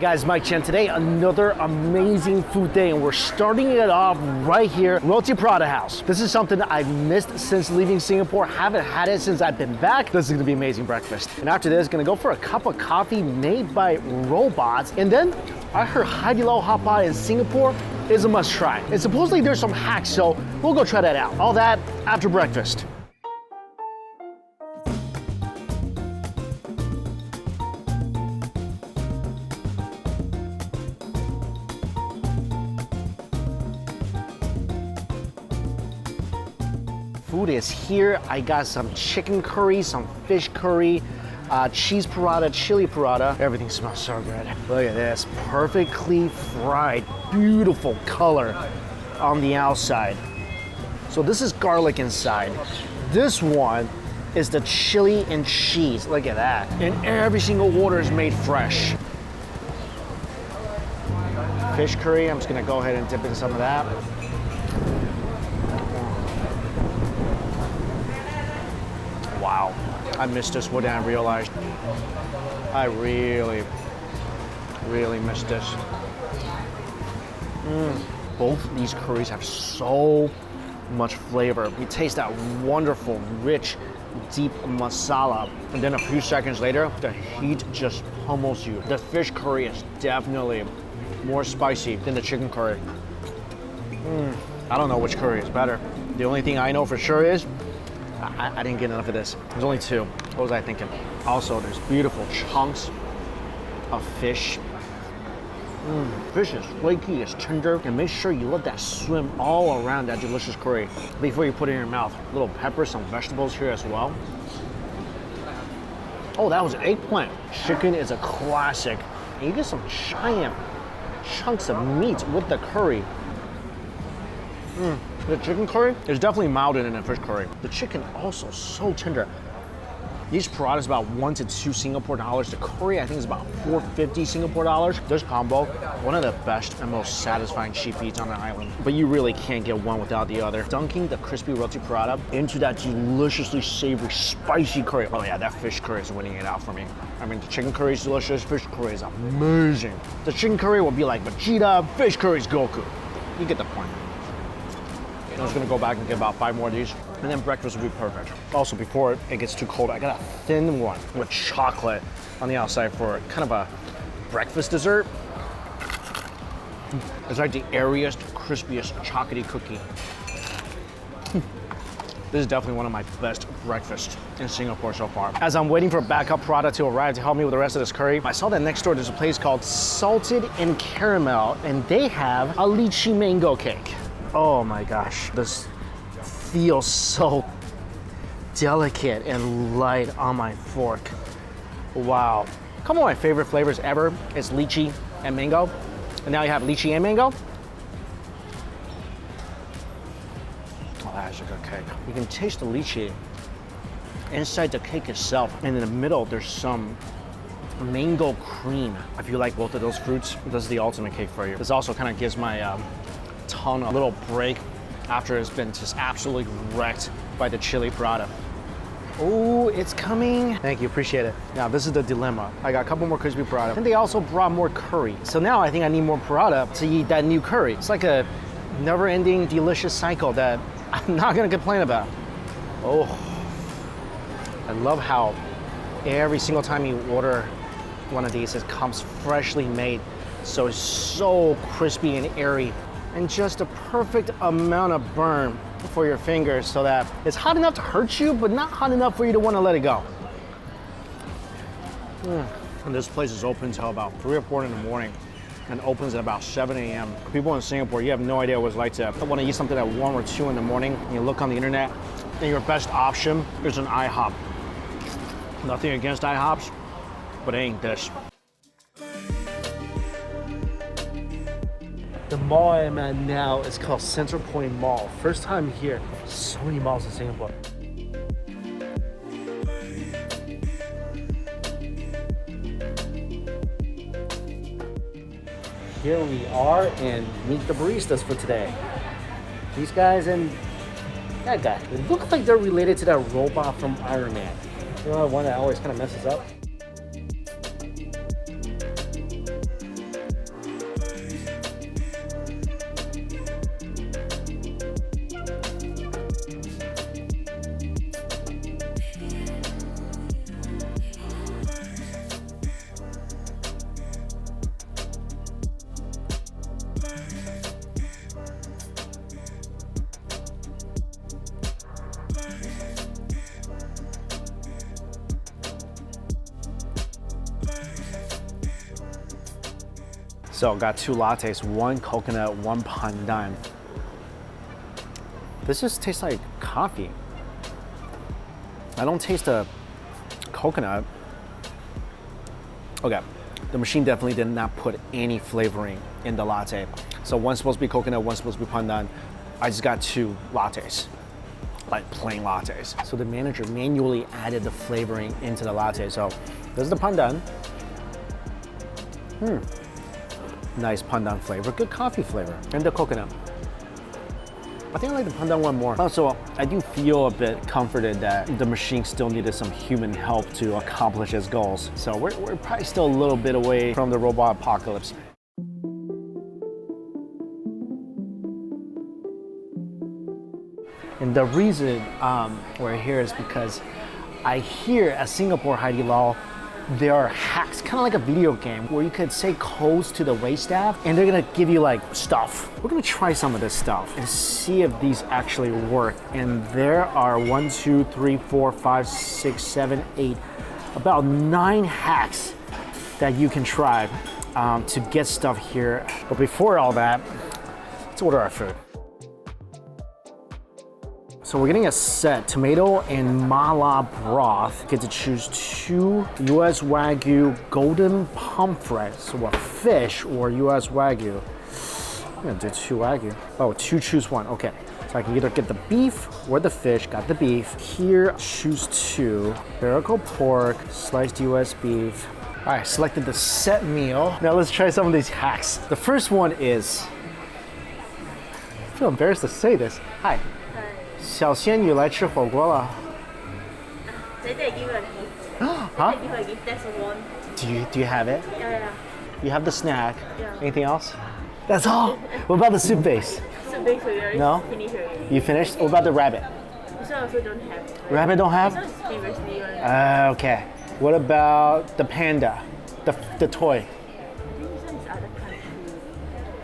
Guys, Mike Chen. Today, another amazing food day, and we're starting it off right here, Roti Prata House. This is something I've missed since leaving Singapore. Haven't had it since I've been back. This is gonna be amazing breakfast. And after this, gonna go for a cup of coffee made by robots. And then I heard Haidilao Hotpot in Singapore is a must try. And supposedly there's some hacks, so we'll go try that out. All that after breakfast. Food is here. I got some chicken curry, some fish curry, cheese Prata, chili Prata. Everything smells so good. Look at this, perfectly fried, beautiful color on the outside. So this is garlic inside. This one is the chili and cheese. Look at that. And every single order is made fresh. Fish curry, I'm just gonna go ahead and dip in some of that. Wow, I missed this more than I realized. I really missed this. Both of these curries have so much flavor. You taste that wonderful, rich, deep masala. And then a few seconds later, the heat just pummels you. The fish curry is definitely more spicy than the chicken curry. I don't know which curry is better. The only thing I know for sure is I didn't get enough of this. There's only two. What was I thinking? Also, there's beautiful chunks of fish. Fish is flaky, it's tender, and make sure you let that swim all around that delicious curry before you put it in your mouth. A little pepper, some vegetables here as well. Oh, that was eggplant. Chicken is a classic. And you get some giant chunks of meat with the curry. The chicken curry is definitely milder than the fish curry. The chicken also so tender. Each Prata is about 1 to 2 Singapore dollars. The curry I think is about 450 Singapore dollars. This combo, one of the best and most satisfying cheap eats on the island. But you really can't get one without the other. Dunking the crispy Roti Prata into that deliciously savory, spicy curry. Oh yeah, that fish curry is winning it out for me. I mean, the chicken curry is delicious, fish curry is amazing. The chicken curry will be like Vegeta, fish curry is Goku. You get the point. I'm just gonna go back and get about 5 more of these, and then breakfast will be perfect. Also, before it gets too cold, I got a thin one with chocolate on the outside for kind of a breakfast dessert. It's like the airiest, crispiest chocolatey cookie. This is definitely one of my best breakfasts in Singapore so far. As I'm waiting for backup Prata to arrive to help me with the rest of this curry, I saw that next door there's a place called Salted and Caramel, and they have a lychee mango cake. Oh my gosh, this feels so delicate and light on my fork. Wow. A couple of my favorite flavors ever is lychee and mango. And now you have lychee and mango. Oh, that's a good cake. You can taste the lychee inside the cake itself. And in the middle, there's some mango cream. If you like both of those fruits, this is the ultimate cake for you. This also kind of gives my tongue a little break after it's been just absolutely wrecked by the chili Prata. Oh, it's coming. Thank you, appreciate it. Now, this is the dilemma. I got a couple more crispy Prata, and they also brought more curry. So now I think I need more Prata to eat that new curry. It's like a never-ending delicious cycle that I'm not gonna complain about. Oh, I love how every single time you order one of these, it comes freshly made. So it's so crispy and airy. And just a perfect amount of burn for your fingers so that it's hot enough to hurt you, but not hot enough for you to want to let it go. And this place is open until about 3 or 4 in the morning and opens at about 7 a.m. People in Singapore, you have no idea what it's like to want to eat something at 1 or 2 in the morning, and you look on the internet, and your best option is an IHOP. Nothing against IHOPs, but it ain't this. The mall I'm at now is called Central Point Mall. First time here. So many malls in Singapore. Here we are, and meet the baristas for today. These guys and that guy. They look like they're related to that robot from Iron Man. You know, the one that always kind of messes up. So got 2 lattes, 1 coconut, 1 pandan. This just tastes like coffee. I don't taste the coconut. Okay, the machine definitely did not put any flavoring in the latte. So one's supposed to be coconut, one's supposed to be pandan. I just got 2 lattes, like plain lattes. So the manager manually added the flavoring into the latte. So this is the pandan. Nice pandan flavor, good coffee flavor, and the coconut. I think I like the pandan one more. Also, I do feel a bit comforted that the machine still needed some human help to accomplish its goals. So we're probably still a little bit away from the robot apocalypse. And the reason we're here is because I hear at Singapore Haidilao, there are hacks, kind of like a video game, where you could say codes to the waitstaff and they're gonna give you like stuff. We're gonna try some of this stuff and see if these actually work. And there are 1, 2, 3, 4, 5, 6, 7, 8, about 9 hacks that you can try to get stuff here. But before all that, let's order our food. So we're getting a set, tomato and mala broth. Get to choose 2 US Wagyu golden pomfret, so a fish or US Wagyu. I'm gonna do 2 Wagyu. Oh, 2 choose 1, okay. So I can either get the beef or the fish, got the beef. Here, choose 2. Barracle pork, sliced US beef. All right, selected the set meal. Now let's try some of these hacks. The first one is, I feel embarrassed to say this. Hi. 小仙女来吃火锅了。They give you a gift. Huh? They give you a gift. That's one. Do you have it? Yeah. You have the snack. Yeah. Anything else? That's all. What about the soup base? So basically, No? finish already. You finished? What about the rabbit? This one also don't have. Rabbit don't have? This one is previously one. Okay. What about the panda? The toy? I think this one is other countries.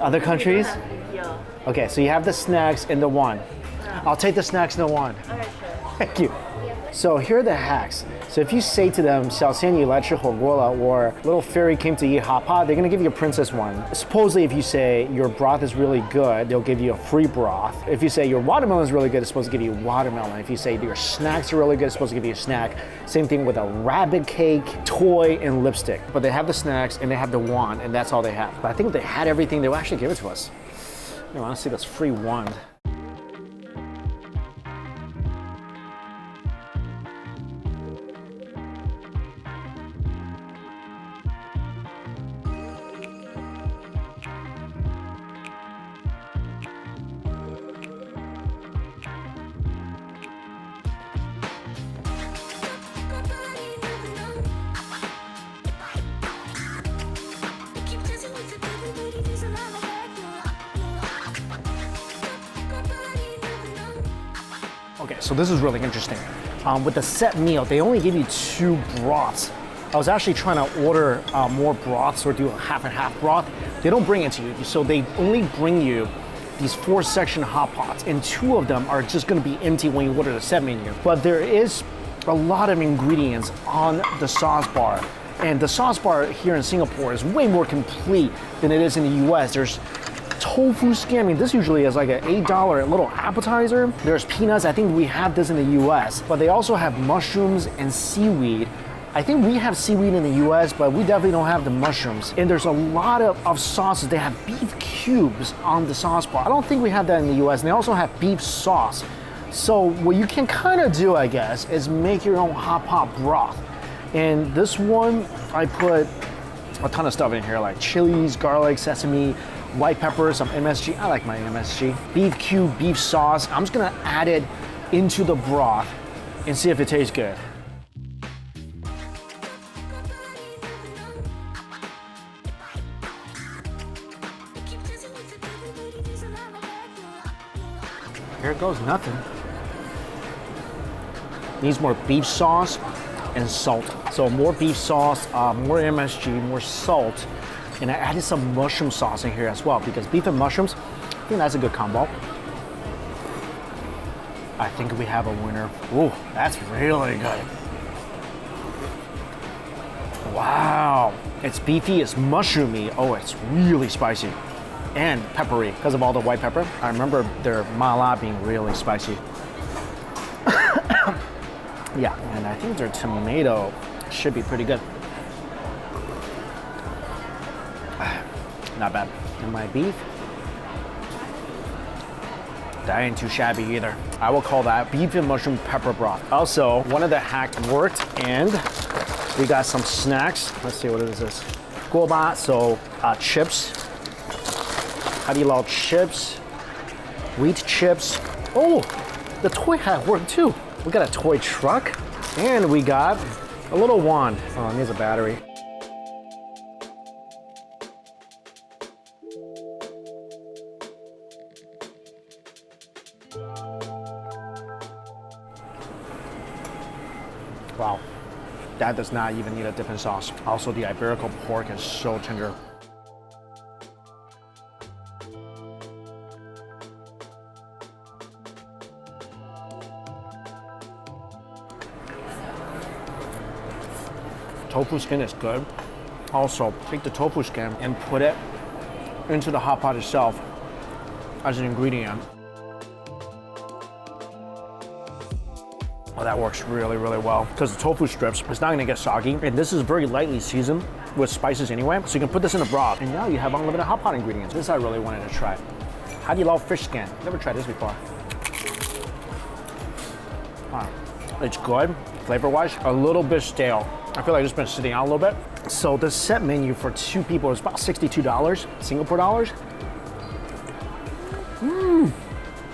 Other countries? Yeah. Okay, so you have the snacks and the one. I'll take the snacks and the one. Alright, sure. Thank you. So here are the hacks. So if you say to them, 小仙女来吃火锅了, or little fairy came to eat hot pot, they're gonna give you a princess one. Supposedly if you say your broth is really good, they'll give you a free broth. If you say your watermelon is really good, it's supposed to give you watermelon. If you say your snacks are really good, it's supposed to give you a snack. Same thing with a rabbit cake, toy, and lipstick. But they have the snacks and they have the wand, and that's all they have. But I think if they had everything, they would actually give it to us. I want to see this free wand. Okay, so this is really interesting. With the set meal, they only give you 2 broths. I was actually trying to order more broths or do a half and half broth. They don't bring it to you, so they only bring you these 4-section hot pots, and 2 of them are just gonna be empty when you order the set menu. But there is a lot of ingredients on the sauce bar. And the sauce bar here in Singapore is way more complete than it is in the US. There's tofu skin. I mean, this usually is like an $8 little appetizer. There's peanuts. I think we have this in the US, but they also have mushrooms and seaweed. I think we have seaweed in the US, but we definitely don't have the mushrooms. And there's a lot of sauces. They have beef cubes on the sauce bar. I don't think we have that in the US. And they also have beef sauce. So what you can kind of do, I guess, is make your own hot pot broth. And this one, I put a ton of stuff in here, like chilies, garlic, sesame, white pepper, some MSG. I like my MSG. Beef cube, beef sauce. I'm just gonna add it into the broth and see if it tastes good. Here goes nothing. Needs more beef sauce and salt. So more beef sauce, more MSG, more salt. And I added some mushroom sauce in here as well because beef and mushrooms, I think that's a good combo. I think we have a winner. Ooh, that's really good. Wow, It's beefy, it's mushroomy. Oh, it's really spicy and peppery because of all the white pepper. I remember their mala being really spicy. Yeah, and I think their tomato should be pretty good. Not bad. And my beef, that ain't too shabby either. I will call that beef and mushroom pepper broth. Also, one of the hacks worked, and we got some snacks. Let's see, what is this? Goba, so chips. Haidilao chips. Wheat chips. Oh, the toy hat worked too. We got a toy truck, and we got a little wand. Oh, it needs a battery. Wow, that does not even need a dipping sauce. Also, the Iberico pork is so tender. Tofu skin is good. Also, take the tofu skin and put it into the hot pot itself as an ingredient. Oh, that works really, really well because the tofu strips, it's not gonna get soggy. And this is very lightly seasoned with spices anyway. So you can put this in a broth and now you have unlimited hot pot ingredients. This I really wanted to try. Haidilao fish skin. Never tried this before. It's good, flavor-wise, a little bit stale. I feel like it's been sitting out a little bit. So the set menu for 2 people is about $62 Singapore dollars.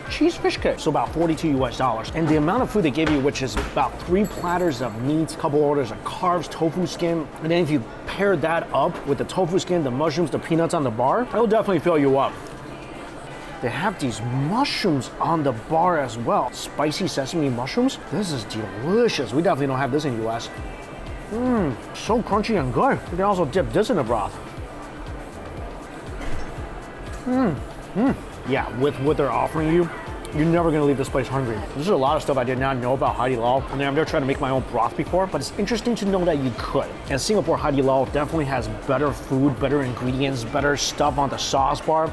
Cheese fish cake, so about 42 US dollars. And the amount of food they give you, which is about 3 platters of meat, a couple orders of carbs, tofu skin, and then if you pair that up with the tofu skin, the mushrooms, the peanuts on the bar, it'll definitely fill you up. They have these mushrooms on the bar as well. Spicy sesame mushrooms. This is delicious. We definitely don't have this in US. So crunchy and good. You can also dip this in the broth. Yeah, with what they're offering you, you're never gonna leave this place hungry. There's a lot of stuff I did not know about Haidilao, and I've never tried to make my own broth before, but it's interesting to know that you could. And Singapore Haidilao definitely has better food, better ingredients, better stuff on the sauce bar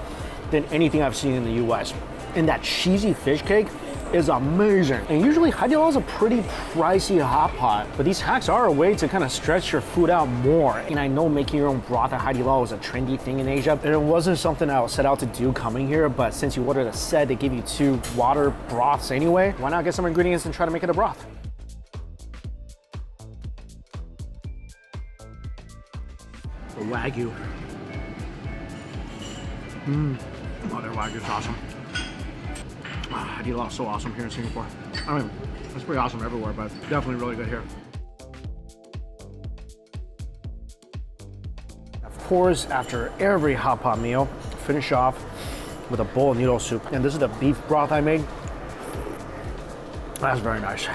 than anything I've seen in the US. And that cheesy fish cake is amazing. And usually Haidilao is a pretty pricey hot pot, but these hacks are a way to kind of stretch your food out more. And I know making your own broth at Haidilao is a trendy thing in Asia, and it wasn't something I was set out to do coming here, but since you ordered a set, they give you 2 water broths anyway. Why not get some ingredients and try to make it a broth? The Wagyu. Oh, their Wagyu is awesome. Haidilao is so awesome here in Singapore. I mean, it's pretty awesome everywhere, but definitely really good here. Of course, after every hot pot meal, finish off with a bowl of noodle soup. And this is the beef broth I made. That's very nice.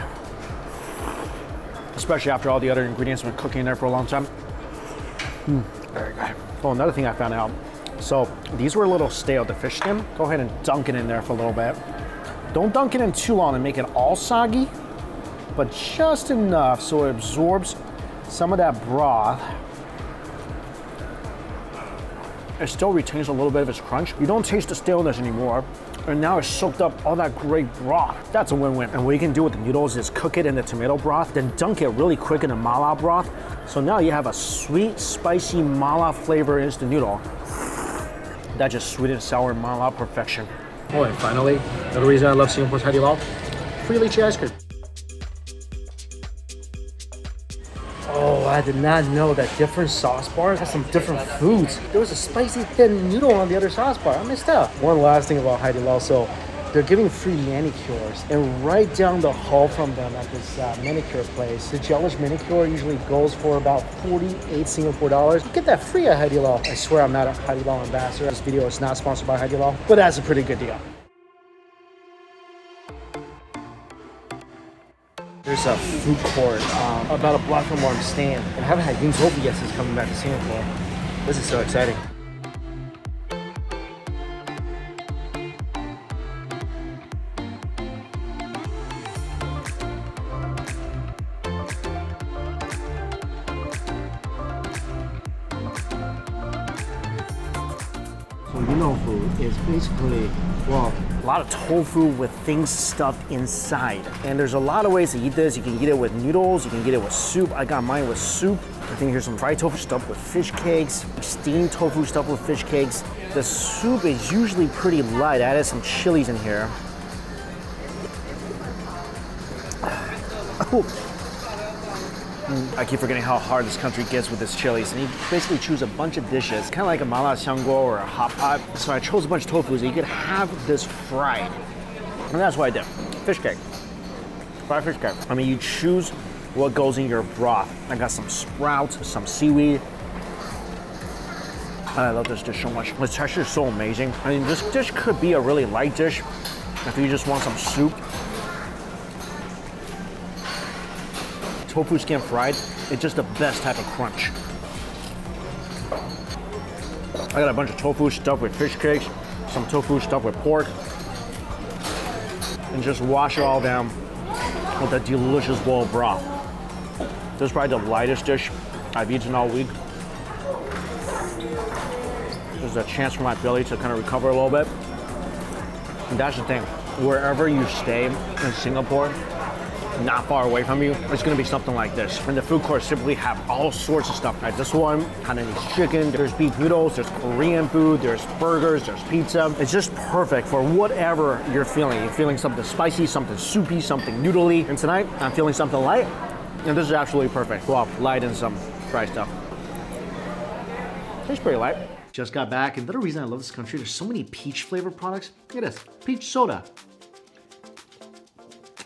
Especially after all the other ingredients have been cooking in there for a long time. Very good. Oh, another thing I found out. So these were a little stale, the fish skin. Go ahead and dunk it in there for a little bit. Don't dunk it in too long and make it all soggy, but just enough so it absorbs some of that broth. It still retains a little bit of its crunch. You don't taste the staleness anymore, and now it's soaked up all that great broth. That's a win-win. And what you can do with the noodles is cook it in the tomato broth, then dunk it really quick in the mala broth. So now you have a sweet, spicy mala flavor instant noodle. That's just sweet and sour mala perfection. Oh, and finally, the reason I love Singapore's Haidilao, free lychee ice cream. Oh, I did not know that different sauce bars have some different foods. There was a spicy thin noodle on the other sauce bar. I missed out. One last thing about Haidilao, so they're giving free manicures, and right down the hall from them at this manicure place, the gelish manicure usually goes for about 48 Singapore dollars. You get that free at Haidilao. I swear I'm not a Haidilao ambassador. This video is not sponsored by Haidilao, but that's a pretty good deal. There's a food court about a block from where I'm staying. And I haven't had yum tofu yet since coming back to Singapore. This is so exciting. So food is basically, well, a lot of tofu with things stuffed inside. And there's a lot of ways to eat this. You can eat it with noodles, you can eat it with soup. I got mine with soup. I think here's some fried tofu stuffed with fish cakes, steamed tofu stuffed with fish cakes. The soup is usually pretty light. I added some chilies in here. I keep forgetting how hard this country gets with its chilies. And you basically choose a bunch of dishes, kind of like a mala xiangguo or a hot pot. So I chose a bunch of tofus. You could have this fried. And that's what I did. Fish cake. Fried fish cake. I mean, you choose what goes in your broth. I got some sprouts, some seaweed. I love this dish so much. The texture is so amazing. I mean, this dish could be a really light dish if you just want some soup. Tofu skin fried, it's just the best type of crunch. I got a bunch of tofu stuffed with fish cakes, some tofu stuffed with pork, and just wash it all down with a delicious bowl of broth. This is probably the lightest dish I've eaten all week. There's a chance for my belly to kind of recover a little bit. And that's the thing, wherever you stay in Singapore, not far away from you, it's gonna be something like this. And the food courts typically have all sorts of stuff. Like this one, Hainanese chicken, there's beef noodles, there's Korean food, there's burgers, there's pizza. It's just perfect for whatever you're feeling. You're feeling something spicy, something soupy, something noodly. And tonight, I'm feeling something light, and this is absolutely perfect. Well, light and some fried stuff. Tastes pretty light. Just got back, and another reason I love this country, there's so many peach flavored products. Look at this, peach soda.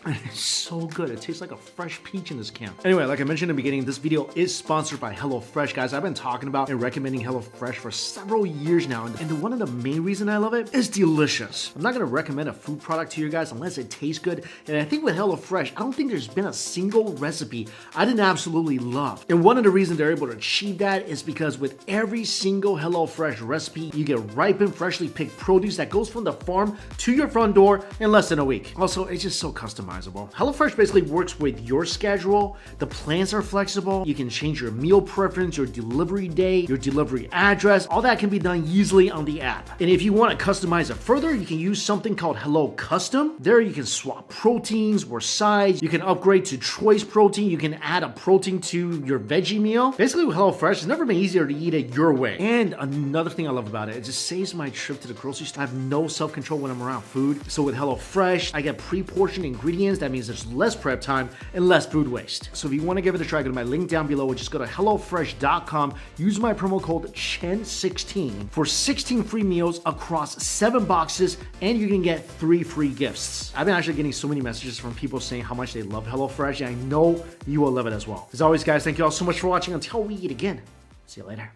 It's so good. It tastes like a fresh peach in this can. Anyway, like I mentioned in the beginning, this video is sponsored by HelloFresh, guys. I've been talking about and recommending HelloFresh for several years now, and one of the main reasons I love it is delicious. I'm not gonna recommend a food product to you guys unless it tastes good, and I think with HelloFresh, I don't think there's been a single recipe I didn't absolutely love. And one of the reasons they're able to achieve that is because with every single HelloFresh recipe, you get ripened, freshly picked produce that goes from the farm to your front door in less than a week. Also, it's just so customizable. HelloFresh basically works with your schedule. The plans are flexible. You can change your meal preference, your delivery date, your delivery address. All that can be done easily on the app. And if you want to customize it further, you can use something called Hello Custom. There you can swap proteins or sides. You can upgrade to choice protein. You can add a protein to your veggie meal. Basically with HelloFresh, it's never been easier to eat it your way. And another thing I love about it, it just saves my trip to the grocery store. I have no self-control when I'm around food. So with HelloFresh, I get pre-portioned ingredients. That means there's less prep time and less food waste. So if you want to give it a try, go to my link down below or just go to HelloFresh.com. Use my promo code CHEN16 for 16 free meals across 7 boxes, and you can get 3 free gifts. I've been actually getting so many messages from people saying how much they love HelloFresh, and I know you will love it as well. As always, guys, thank you all so much for watching. Until we eat again, see you later.